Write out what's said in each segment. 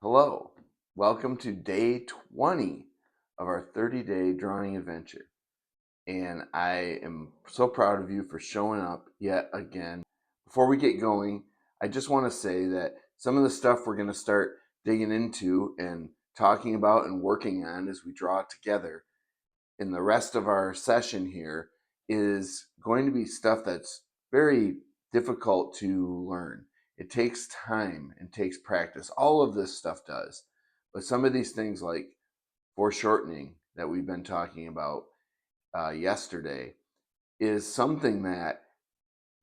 Hello, welcome to day 20 of our 30-day drawing adventure. And I am so proud of you for showing up yet again. Before we get going, I just want to say that some of the stuff we're going to start digging into and talking about and working on as we draw it together in the rest of our session here is going to be stuff that's very difficult to learn. It takes time and takes practice. All of this stuff does. But some of these things like foreshortening that we've been talking about yesterday is something that,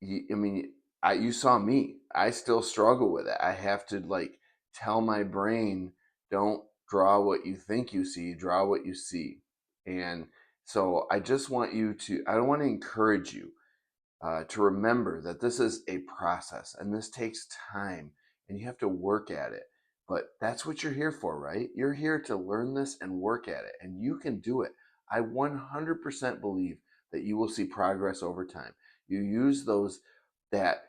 you saw me. I still struggle with it. I have to tell my brain, don't draw what you think you see, draw what you see. And so I want to encourage you to remember that this is a process and this takes time and you have to work at it. But that's what you're here for, right? You're here to learn this and work at it, and you can do it. I 100% believe that you will see progress over time. You use that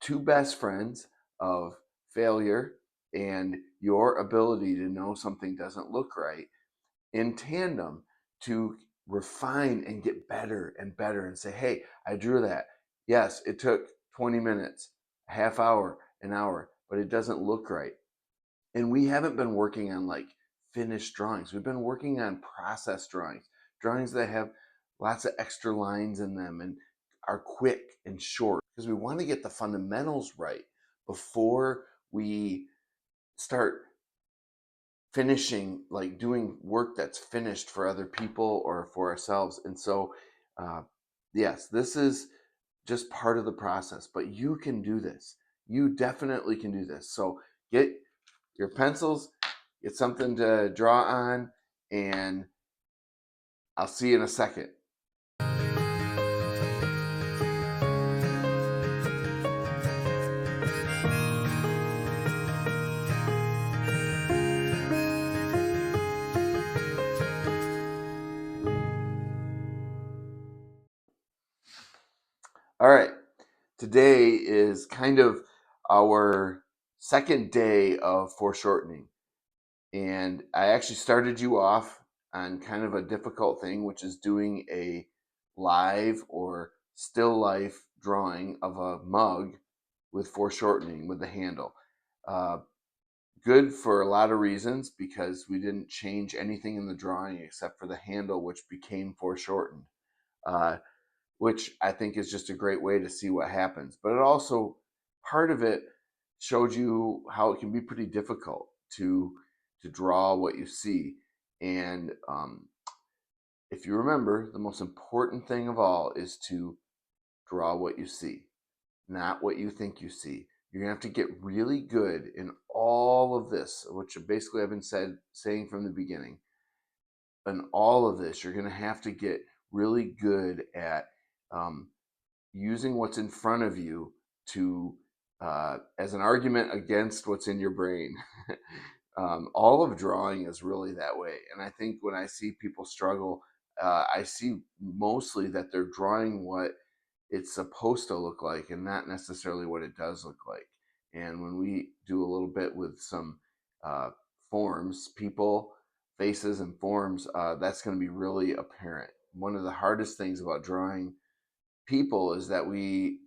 two best friends of failure and your ability to know something doesn't look right in tandem to refine and get better and better and say, hey, I drew that. Yes, it took 20 minutes, a half hour, an hour, but it doesn't look right. And we haven't been working on finished drawings. We've been working on process drawings, drawings that have lots of extra lines in them and are quick and short because we want to get the fundamentals right before we start finishing, doing work that's finished for other people or for ourselves. And so, yes, this is just part of the process, but you can do this. You definitely can do this. So get your pencils, get something to draw on, and I'll see you in a second. All right. Today is kind of our second day of foreshortening. And I actually started you off on kind of a difficult thing, which is doing a live or still life drawing of a mug with foreshortening with the handle. Uh, Good for a lot of reasons because we didn't change anything in the drawing except for the handle, which became foreshortened. Uh, which I think is just a great way to see what happens. But it also, part of it showed you how it can be pretty difficult to draw what you see. And if you remember, the most important thing of all is to draw what you see, not what you think you see. You're gonna have to get really good in all of this, which basically I've been saying from the beginning. In all of this, you're gonna have to get really good at um, using what's in front of you to as an argument against what's in your brain. All of drawing is really that way, and I think when I see people struggle, I see mostly that they're drawing what it's supposed to look like and not necessarily what it does look like. And when we do a little bit with some uh, forms, people, faces, and forms, that's going to be really apparent. One of the hardest things about drawing people is that we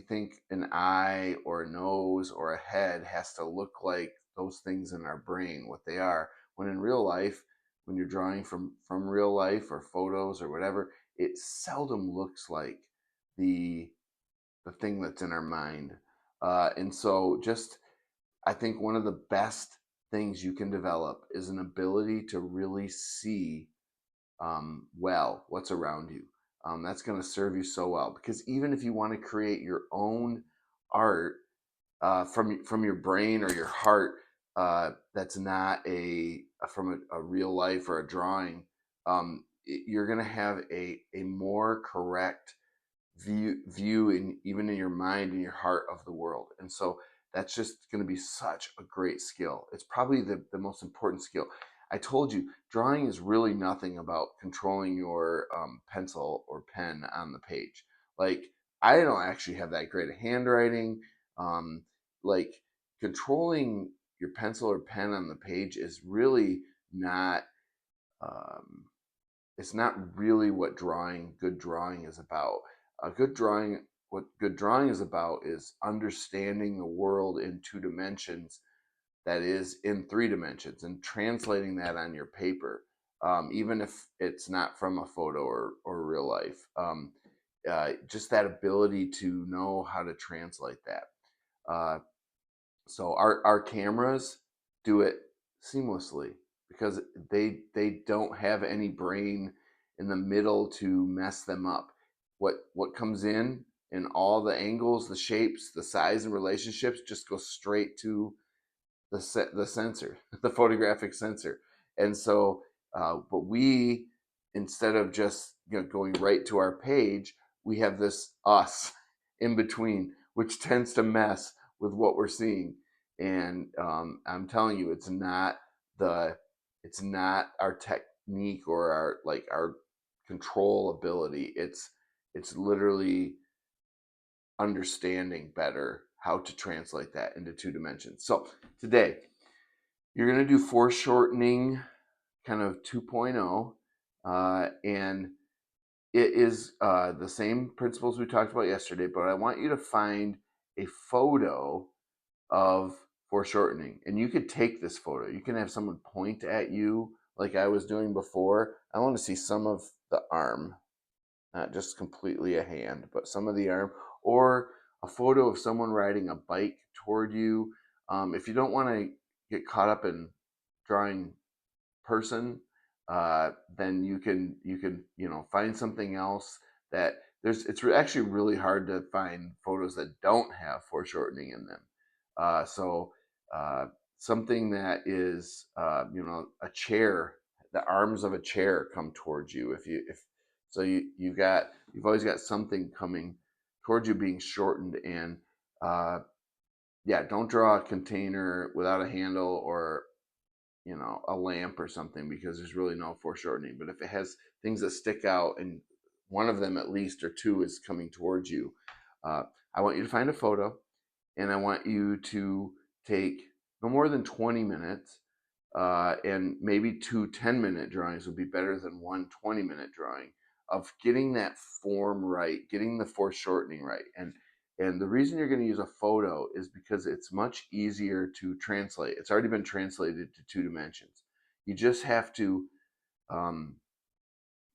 think an eye or a nose or a head has to look like those things in our brain, what they are, when in real life, when you're drawing from real life or photos or whatever, it seldom looks like the the thing that's in our mind. And so just I think one of the best things you can develop is an ability to really see well what's around you. That's going to serve you so well because even if you want to create your own art from your brain or your heart, that's not from a real life or a drawing, you're going to have a more correct view in even in your mind and your heart of the world. And so that's just going to be such a great skill. It's probably the most important skill. I told you, drawing is really nothing about controlling your pencil or pen on the page. Like, I don't actually have that great a handwriting. Um, like, controlling your pencil or pen on the page is really not um, it's not really what good drawing is about. What good drawing is about is understanding the world in 2 dimensions, that is in 3 dimensions, and translating that on your paper, even if it's not from a photo or real life. Just that ability to know how to translate that. Uh, so our cameras do it seamlessly because they don't have any brain in the middle to mess them up. What comes in all the angles, the shapes, the size and relationships just go straight to the sensor, the photographic sensor. And so, but we, instead of just going right to our page, we have this us in between, which tends to mess with what we're seeing. And I'm telling you, the it's not our technique or our control ability. It's literally understanding better how to translate that into 2 dimensions. So today you're going to do foreshortening kind of 2.0, and it is the same principles we talked about yesterday, but I want you to find a photo of foreshortening. And you could take this photo. You can have someone point at you like I was doing before. I want to see some of the arm, not just completely a hand, but some of the arm, or a photo of someone riding a bike toward you. If you don't want to get caught up in drawing person, then you can find something else that it's actually really hard to find photos that don't have foreshortening in them. So something that is a chair, the arms of a chair come towards you. If so, you've always got something coming towards you being shortened. And yeah, don't draw a container without a handle or a lamp or something, because there's really no foreshortening. But if it has things that stick out, and one of them at least or two is coming towards you, uh, I want you to find a photo, and I want you to take no more than 20 minutes, and maybe 2 10-minute drawings would be better than one 20-minute drawing, of getting that form right, getting the foreshortening right. And the reason you're going to use a photo is because it's much easier to translate. It's already been translated to 2 dimensions. You just have to um,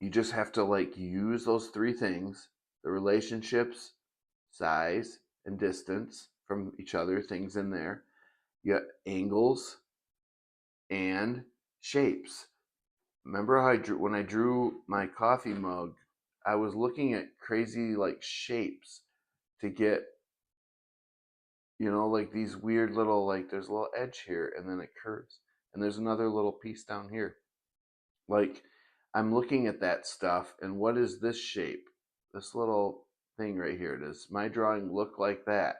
like use those three things: the relationships, size and distance from each other, things in there. You got angles and shapes. Remember how when I drew my coffee mug, I was looking at crazy like shapes to get, like these weird little, like there's a little edge here and then it curves. And there's another little piece down here. Like I'm looking at that stuff, and what is this shape? This little thing right here. Does my drawing look like that?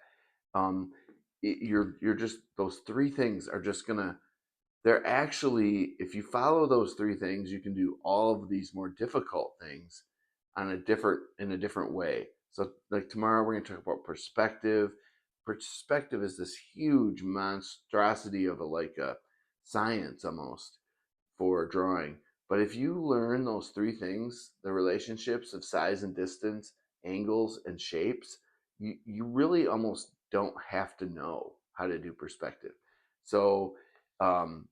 Um, you're just, those three things are just gonna, they're actually, if you follow those three things, you can do all of these more difficult things in a different way. So like tomorrow we're going to talk about perspective. Perspective is this huge monstrosity of a science almost for drawing. But if you learn those three things, the relationships of size and distance, angles and shapes, you really almost don't have to know how to do perspective. So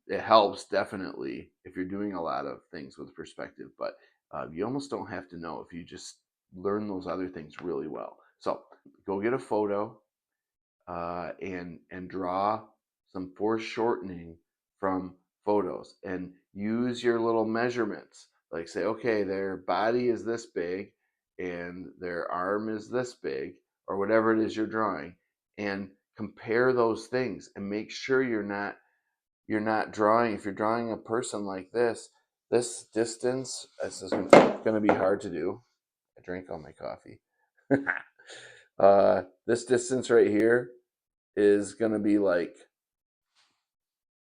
it helps definitely if you're doing a lot of things with perspective, but you almost don't have to know if you just learn those other things really well. So go get a photo, and draw some foreshortening from photos, and use your little measurements. Like say, okay, their body is this big and their arm is this big, or whatever it is you're drawing, and compare those things and make sure you're not drawing, if you're drawing a person like this distance, this is going to be hard to do. I drank all my coffee. This distance right here is going to be like,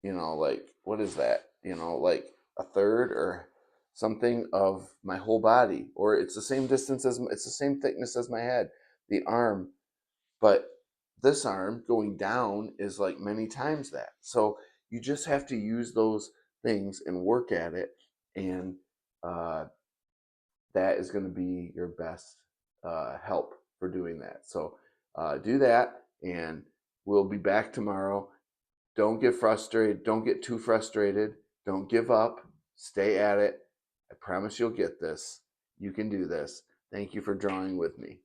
like, what is that? Like a third or something of my whole body, or it's the same thickness as my head, the arm. But this arm going down is like many times that. So you just have to use those things and work at it, and uh, that is going to be your best help for doing that. So do that, and we'll be back tomorrow. Don't get frustrated. Don't get too frustrated. Don't give up. Stay at it. I promise you'll get this. You can do this. Thank you for drawing with me.